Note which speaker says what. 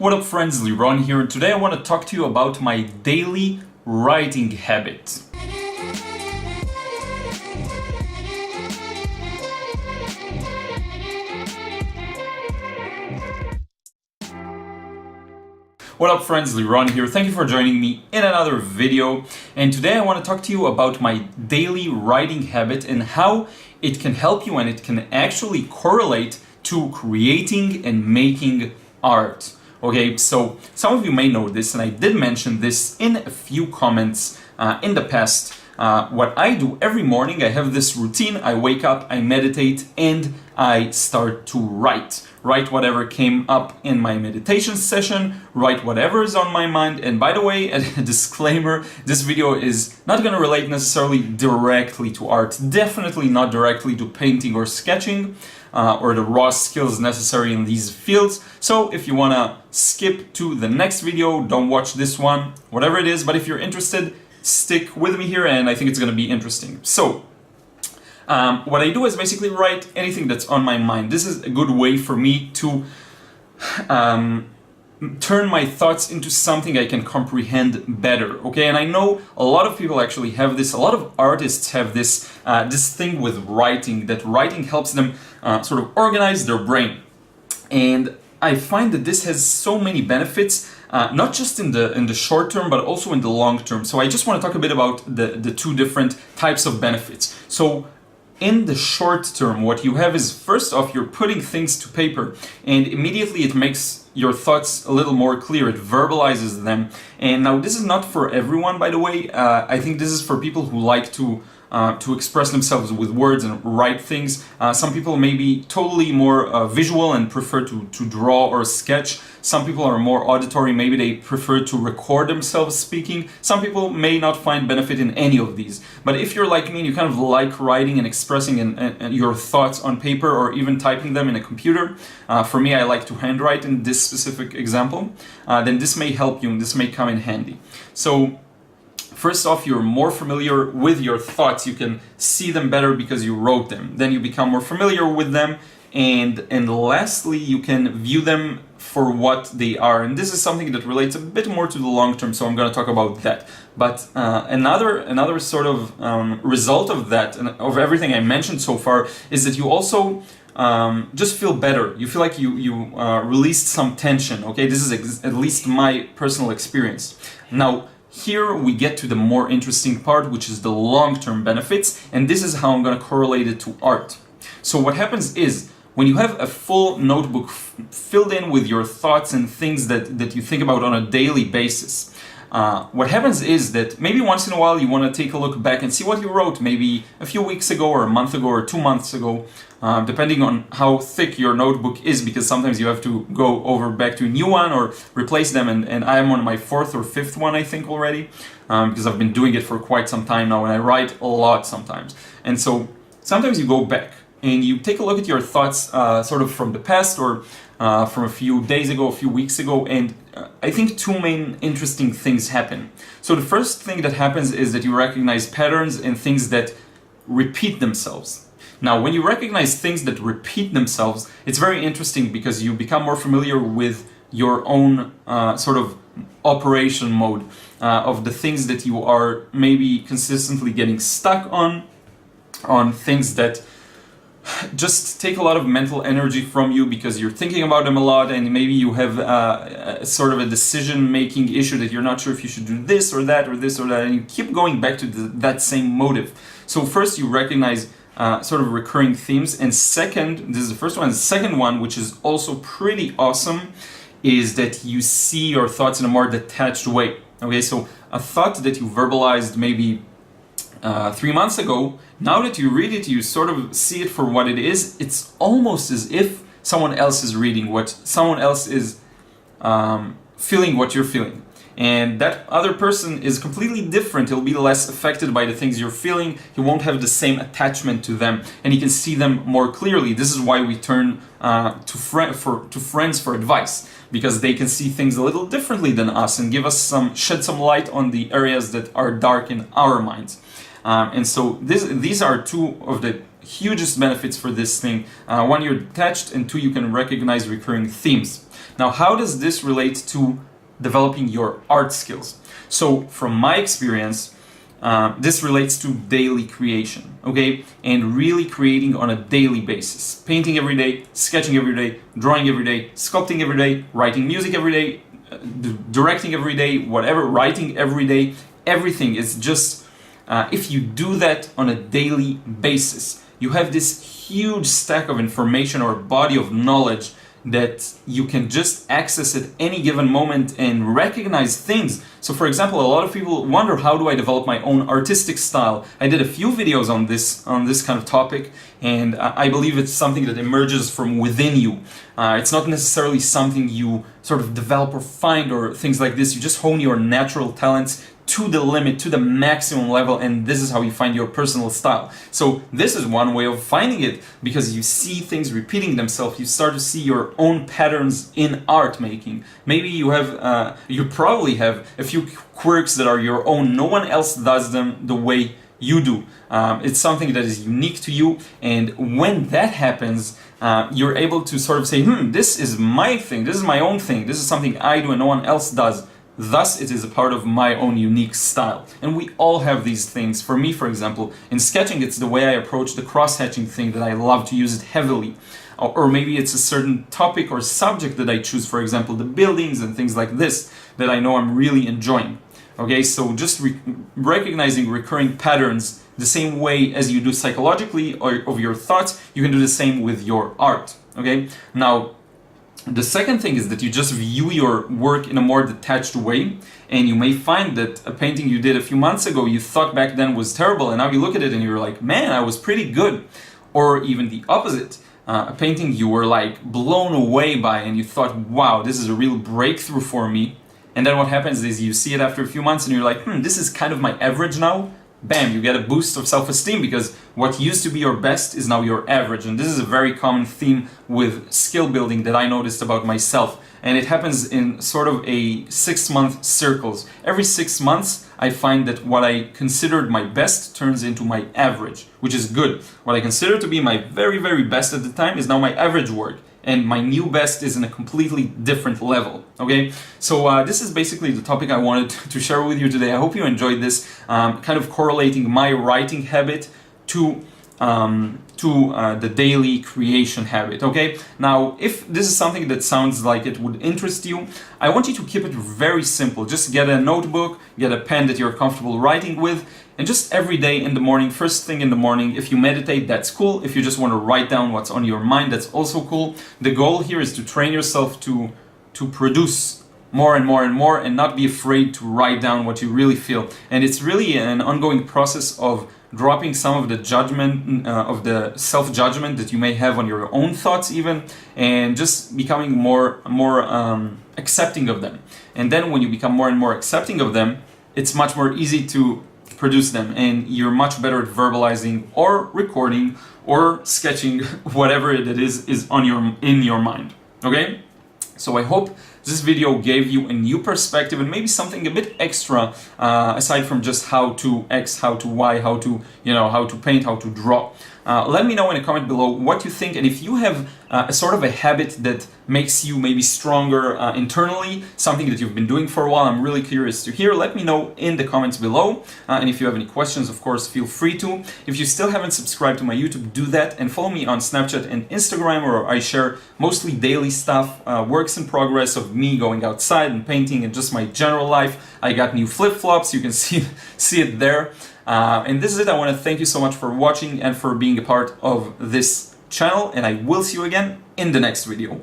Speaker 1: What up friends, Liron here, and today I want to talk to you about my daily writing habit. What up friends, Liron here. Thank you for joining me in another video. And today I want to talk to you about my daily writing habit and how it can help you and it can actually correlate to creating and making art. Okay, so some of you may know this, and I did mention this in a few comments in the past. What I do every morning, I have this routine. I wake up, I meditate, and I start to write. Write whatever came up in my meditation session, write whatever is on my mind. And by the way, a disclaimer, this video is not going to relate necessarily directly to art, definitely not directly to painting or sketching, or the raw skills necessary in these fields. So if you want to skip to the next video, don't watch this one, whatever it is. But if you're interested, stick with me here and I think it's going to be interesting. So what I do is basically write anything that's on my mind. This is a good way for me to turn my thoughts into something I can comprehend better, okay? And I know a lot of people actually have this, a lot of artists have this, this thing with writing, that writing helps them sort of organize their brain. And I find that this has so many benefits, not just in the short term, but also in the long term. So I just want to talk a bit about the two different types of benefits. So in the short term, what you have is, first off, you're putting things to paper, and immediately it makes your thoughts a little more clear. It verbalizes them. And now this is not for everyone, by the way. I think this is for people who like to express themselves with words and write things. Some people may be totally more visual and prefer to draw or sketch. Some people are more auditory, maybe they prefer to record themselves speaking. Some people may not find benefit in any of these. But if you're like me and you kind of like writing and expressing your thoughts on paper or even typing them in a computer, for me I like to handwrite in this specific example, then this may help you and this may come in handy. So first off, you're more familiar with your thoughts. You can see them better because you wrote them. Then you become more familiar with them. And lastly, you can view them for what they are. And this is something that relates a bit more to the long term, so I'm going to talk about that. But another sort of result of that, and of everything I mentioned so far, is that you also just feel better. You feel like you released some tension. Okay, this is at least my personal experience. Now, here we get to the more interesting part, which is the long-term benefits, and this is how I'm going to correlate it to art. So what happens is, when you have a full notebook filled in with your thoughts and things that you think about on a daily basis, what happens is that maybe once in a while you want to take a look back and see what you wrote maybe a few weeks ago or a month ago or 2 months ago, depending on how thick your notebook is, because sometimes you have to go over back to a new one or replace them, and I am on my 4th or 5th one, I think, already, because I've been doing it for quite some time now and I write a lot sometimes. And so sometimes you go back and you take a look at your thoughts sort of from the past or from a few days ago, a few weeks ago, and I think two main interesting things happen. So the first thing that happens is that you recognize patterns and things that repeat themselves. Now, when you recognize things that repeat themselves, it's very interesting because you become more familiar with your own sort of operation mode of the things that you are maybe consistently getting stuck on things that just take a lot of mental energy from you because you're thinking about them a lot, and maybe you have sort of a decision-making issue that you're not sure if you should do this or that or this or that, and you keep going back to that same motive. So first you recognize sort of recurring themes, and second, this is the first one, the second one, which is also pretty awesome, is that you see your thoughts in a more detached way. Okay, so a thought that you verbalized maybe 3 months ago, now that you read it, you sort of see it for what it is. It's almost as if someone else is reading what someone else is feeling what you're feeling. And that other person is completely different. He'll be less affected by the things you're feeling. You won't have the same attachment to them, and you can see them more clearly. This is why we turn to friends for advice, because they can see things a little differently than us and give us shed some light on the areas that are dark in our minds. And so these are two of the hugest benefits for this thing. One, you're detached, and two, you can recognize recurring themes. Now, how does this relate to developing your art skills? So from my experience, this relates to daily creation, okay? And really creating on a daily basis. Painting every day, sketching every day, drawing every day, sculpting every day, writing music every day, directing every day, whatever, writing every day. Everything is just, if you do that on a daily basis, you have this huge stack of information or body of knowledge that you can just access at any given moment and recognize things. So for example, a lot of people wonder, how do I develop my own artistic style? I did a few videos on this kind of topic, and I believe it's something that emerges from within you. It's not necessarily something you sort of develop or find or things like this. You just hone your natural talents to the limit, to the maximum level, and this is how you find your personal style. So this is one way of finding it, because you see things repeating themselves. You start to see your own patterns in art making. Maybe you have, you probably have a few quirks that are your own. No one else does them the way you do. It's something that is unique to you, and when that happens, you're able to sort of say, this is my thing, this is my own thing, this is something I do and no one else does. Thus, it is a part of my own unique style. And we all have these things. For me, for example, in sketching, it's the way I approach the cross-hatching thing that I love to use it heavily. Or maybe it's a certain topic or subject that I choose, for example, the buildings and things like this, that I know I'm really enjoying. Okay, so just recognizing recurring patterns the same way as you do psychologically or of your thoughts, you can do the same with your art. Okay, now, the second thing is that you just view your work in a more detached way, and you may find that a painting you did a few months ago you thought back then was terrible, and now you look at it and you're like, man, I was pretty good. Or even the opposite, a painting you were like blown away by and you thought, wow, this is a real breakthrough for me. And then what happens is you see it after a few months and you're like, this is kind of my average now. Bam, you get a boost of self-esteem, because what used to be your best is now your average. And this is a very common theme with skill building that I noticed about myself. And it happens in sort of a 6-month circles. Every 6 months, I find that what I considered my best turns into my average, which is good. What I considered to be my very, very best at the time is now my average work. And my new best is in a completely different level, okay? So this is basically the topic I wanted to share with you today. I hope you enjoyed this, kind of correlating my writing habit to the daily creation habit, okay? Now, if this is something that sounds like it would interest you, I want you to keep it very simple. Just get a notebook, get a pen that you're comfortable writing with, and just every day in the morning, first thing in the morning, if you meditate, that's cool. If you just want to write down what's on your mind, that's also cool. The goal here is to train yourself to produce more and more and more, and not be afraid to write down what you really feel. And it's really an ongoing process of dropping some of the judgment, of the self-judgment that you may have on your own thoughts even, and just becoming more accepting of them. And then when you become more and more accepting of them, it's much more easy to produce them, and you're much better at verbalizing or recording or sketching whatever it is in your mind. Okay? So I hope this video gave you a new perspective and maybe something a bit extra, aside from just how to X, how to Y, how to paint, how to draw. Let me know in a comment below what you think, and if you have a sort of a habit that makes you maybe stronger internally, something that you've been doing for a while. I'm really curious to hear. Let me know in the comments below, and if you have any questions, of course, feel free to. If you still haven't subscribed to my YouTube, do that, and follow me on Snapchat and Instagram, where I share mostly daily stuff, works in progress of me going outside and painting, and just my general life. I got new flip-flops, you can see it there. And this is it. I want to thank you so much for watching and for being a part of this channel, and I will see you again in the next video.